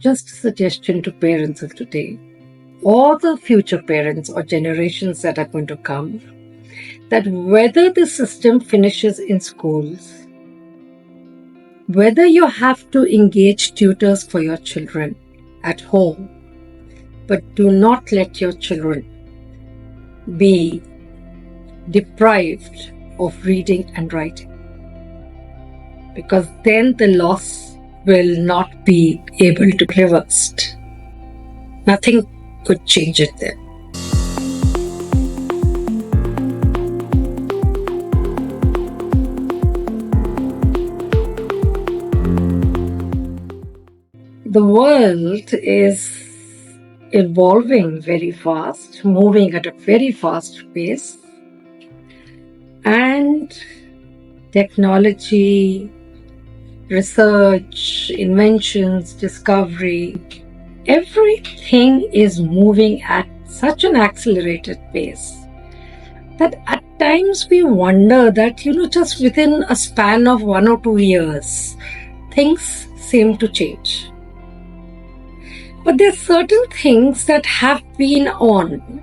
Just a suggestion to parents of today, or the future parents or generations that are going to come, that whether the system finishes in schools, whether you have to engage tutors for your children at home, but do not let your children be deprived of reading and writing, because then the loss will not be able to be reversed. Nothing could change it then. The world is evolving very fast, moving at a very fast pace, and technology, research, inventions, discovery, everything is moving at such an accelerated pace that at times we wonder that, just within a span of 1 or 2 years, things seem to change. But there are certain things that have been on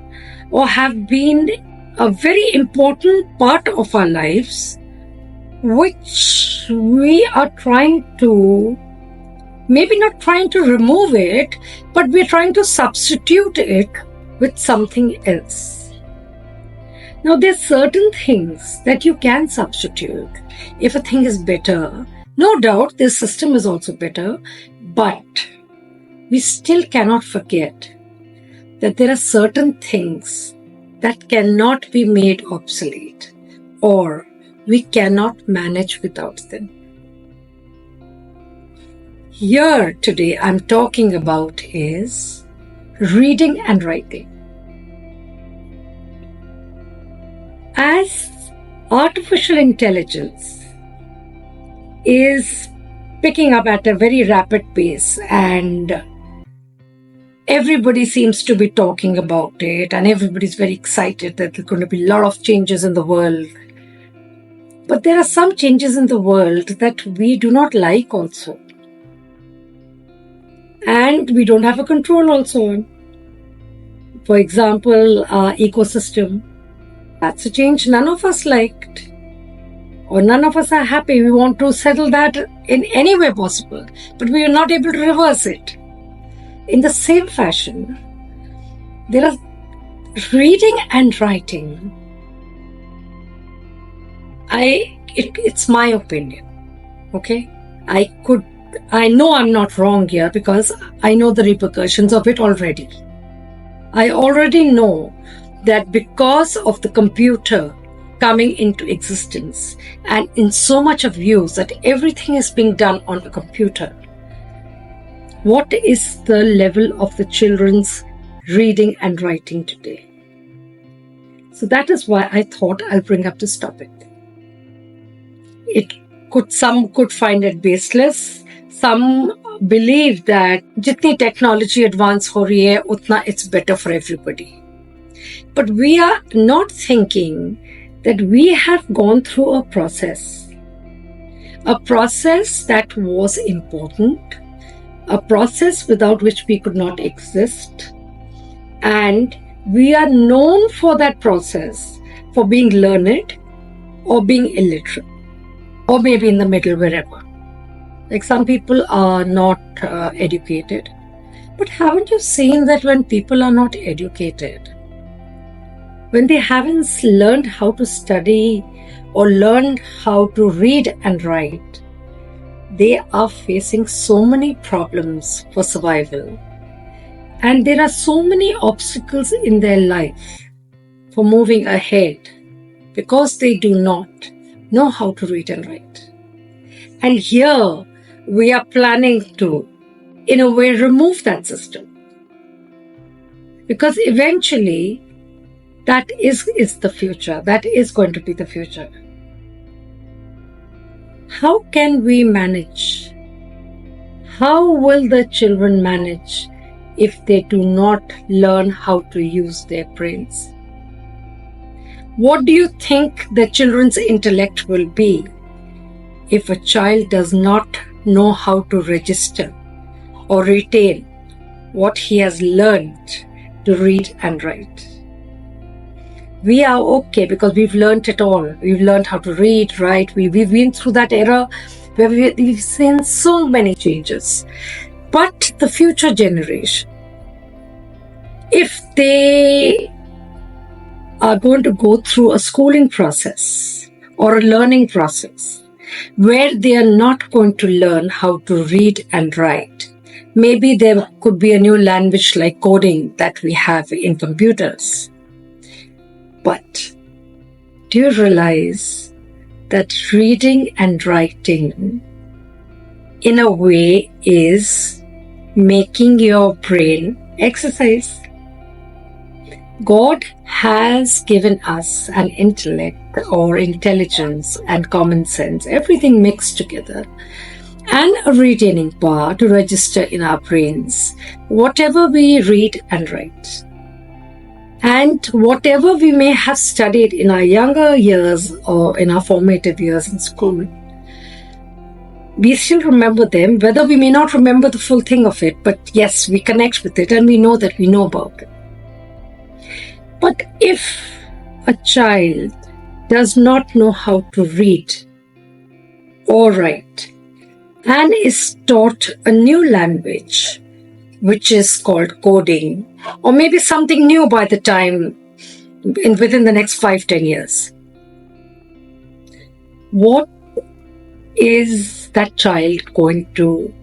or have been a very important part of our lives, which we are trying to, maybe not trying to remove it, but we're trying to substitute it with something else. Now, there's certain things that you can substitute. If a thing is better, no doubt this system is also better, but we still cannot forget that there are certain things that cannot be made obsolete, or we cannot manage without them. Here today I'm talking about is reading and writing. As artificial intelligence is picking up at a very rapid pace, and everybody seems to be talking about it, and everybody's very excited that there's going to be a lot of changes in the world. But there are some changes in the world that we do not like also. And we don't have a control also on. For example, our ecosystem. That's a change none of us liked. Or none of us are happy. We want to settle that in any way possible. But we are not able to reverse it. In the same fashion, there are reading and writing. It's my opinion, okay? I know I'm not wrong here because I know the repercussions of it already. I already know that because of the computer coming into existence and in so much of use that everything is being done on a computer, what is the level of the children's reading and writing today? So that is why I thought I'll bring up this topic. Some could find it baseless. Some believe that jitni technology advance ho rahi hai, utna it's better for everybody. But we are not thinking that we have gone through a process that was important, a process without which we could not exist, and we are known for that process for being learned or being illiterate, or maybe in the middle, wherever. Like some people are not educated. But haven't you seen that when people are not educated, when they haven't learned how to study or learned how to read and write, they are facing so many problems for survival. And there are so many obstacles in their life for moving ahead because they do not know how to read and write. And here we are planning to, in a way, remove that system. Because eventually, that is the future. That is going to be the future. How can we manage? How will the children manage if they do not learn how to use their brains? What do you think the children's intellect will be if a child does not know how to register or retain what he has learned to read and write. We are okay because we've learned it all. We've learned how to read, write. We've been through that era where we've seen so many changes. But the future generation, if they are going to go through a schooling process or a learning process where they are not going to learn how to read and write, maybe there could be a new language like coding that we have in computers. But do you realize that reading and writing in a way is making your brain exercise? God has given us an intellect or intelligence and common sense, everything mixed together, and a retaining power to register in our brains whatever we read and write. And whatever we may have studied in our younger years or in our formative years in school, we still remember them, whether we may not remember the full thing of it, but yes, we connect with it and we know that we know about it. But if a child does not know how to read or write and is taught a new language, which is called coding, or maybe something new by the time within the next 5-10 years, what is that child going to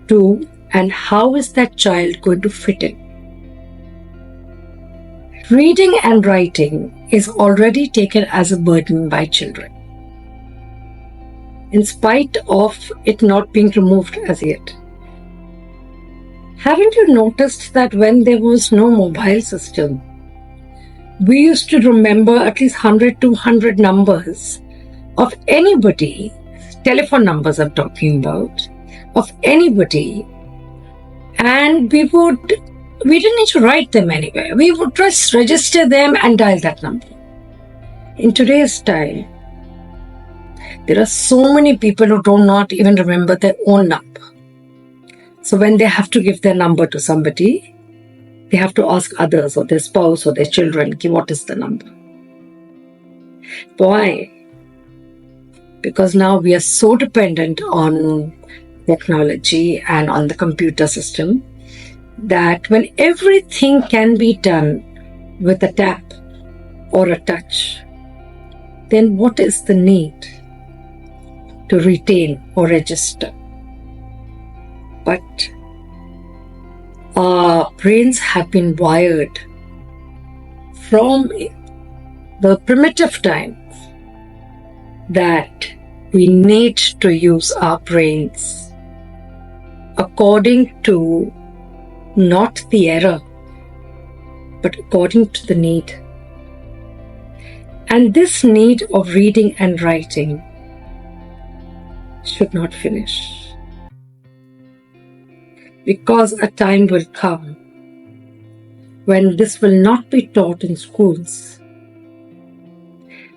do and how is that child going to fit in? Reading and writing is already taken as a burden by children, in spite of it not being removed as yet. Haven't you noticed that when there was no mobile system, we used to remember at least 100, 200 numbers of anybody, telephone numbers I'm talking about, of anybody, and we didn't need to write them anywhere. We would just register them and dial that number. In today's time, there are so many people who do not even remember their own number. So when they have to give their number to somebody, they have to ask others or their spouse or their children, what is the number? Why? Because now we are so dependent on technology and on the computer system that when everything can be done with a tap or a touch, then what is the need to retain or register? But our brains have been wired from the primitive times that we need to use our brains according to not the error, but according to the need. And this need of reading and writing should not finish. Because a time will come when this will not be taught in schools.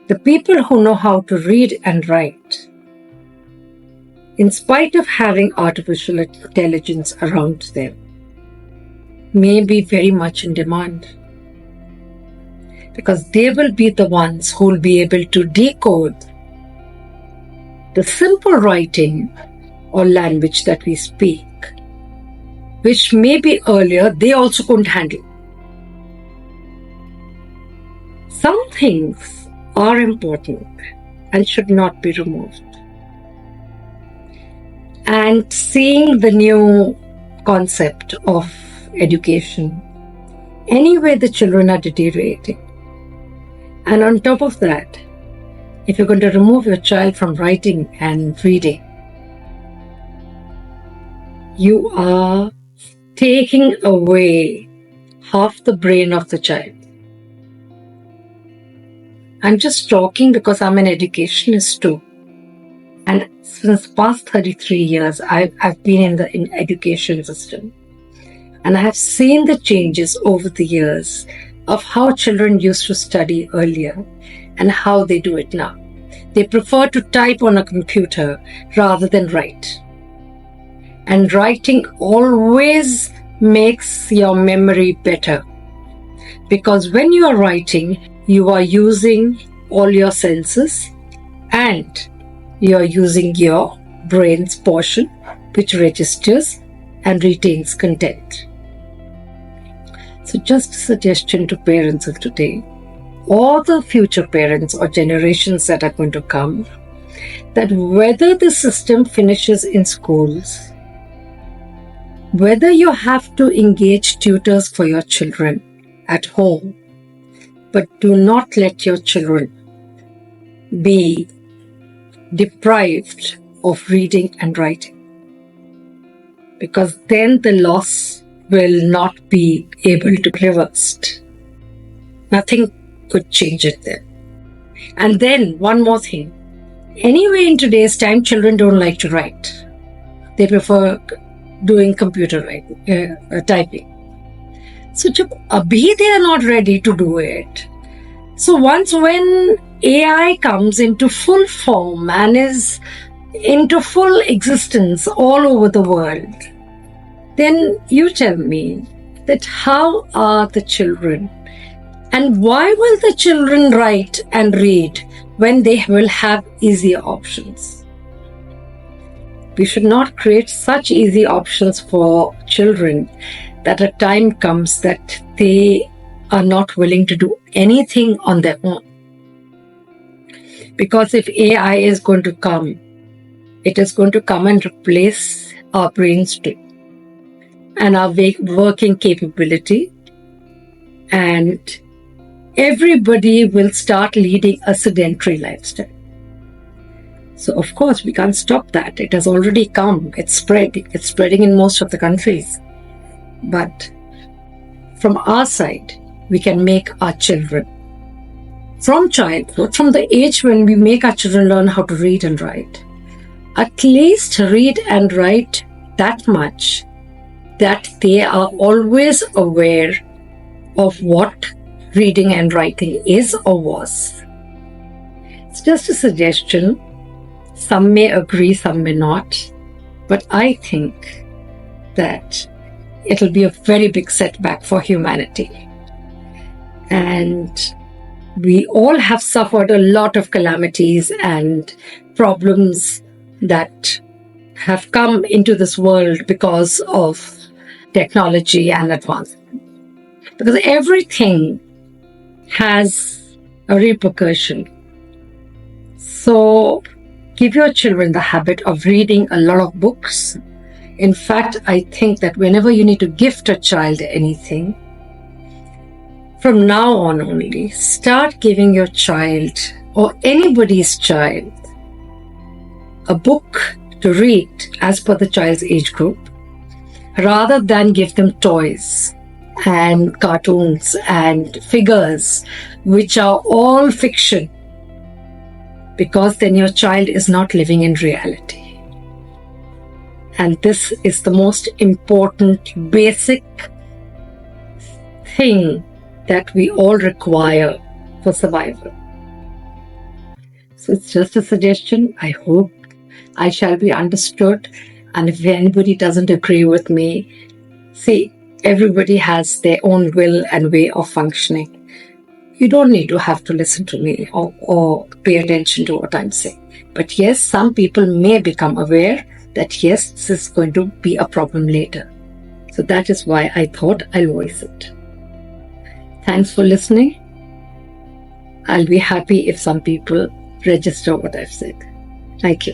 The people who know how to read and write, in spite of having artificial intelligence around them, may be very much in demand. Because they will be the ones who will be able to decode the simple writing or language that we speak, which maybe earlier they also couldn't handle. Some things are important and should not be removed. And seeing the new concept of education, anyway the children are deteriorating. And on top of that, if you're going to remove your child from writing and reading, you are taking away half the brain of the child. I'm just talking because I'm an educationist too. And since past 33 years, I've been in the education system. And I have seen the changes over the years of how children used to study earlier and how they do it now. They prefer to type on a computer rather than write. And writing always makes your memory better. Because when you are writing, you are using all your senses and you are using your brain's portion, which registers and retains content. So just a suggestion to parents of today, or the future parents or generations that are going to come, that whether the system finishes in schools, whether you have to engage tutors for your children at home, but do not let your children be deprived of reading and writing, because then the loss will not be able to be reversed. Nothing could change it then. And then one more thing. Anyway, in today's time, children don't like to write. They prefer doing computer writing, typing. So abhi they are not ready to do it. So when AI comes into full form and is into full existence all over the world, then you tell me that how are the children, and why will the children write and read when they will have easier options? We should not create such easy options for children that a time comes that they are not willing to do anything on their own. Because if AI is going to come, it is going to come and replace our brains too, and our working capability, and everybody will start leading a sedentary lifestyle. So of course we can't stop that. It has already come. It's spreading in most of the countries. But from our side, we can make our children, from childhood, from the age when we make our children learn how to read and write, at least read and write that much that they are always aware of what reading and writing is or was. It's just a suggestion. Some may agree, some may not. But I think that it'll be a very big setback for humanity. And we all have suffered a lot of calamities and problems that have come into this world because of technology and advancement. Because everything has a repercussion. So give your children the habit of reading a lot of books. In fact, I think that whenever you need to gift a child anything, from now on only, start giving your child or anybody's child a book to read as per the child's age group, rather than give them toys and cartoons and figures, which are all fiction, because then your child is not living in reality. And this is the most important, basic thing that we all require for survival. So it's just a suggestion. I hope I shall be understood. And if anybody doesn't agree with me, see, everybody has their own will and way of functioning. You don't need to have to listen to me or pay attention to what I'm saying. But yes, some people may become aware that yes, this is going to be a problem later. So that is why I thought I'll voice it. Thanks for listening. I'll be happy if some people register what I've said. Thank you.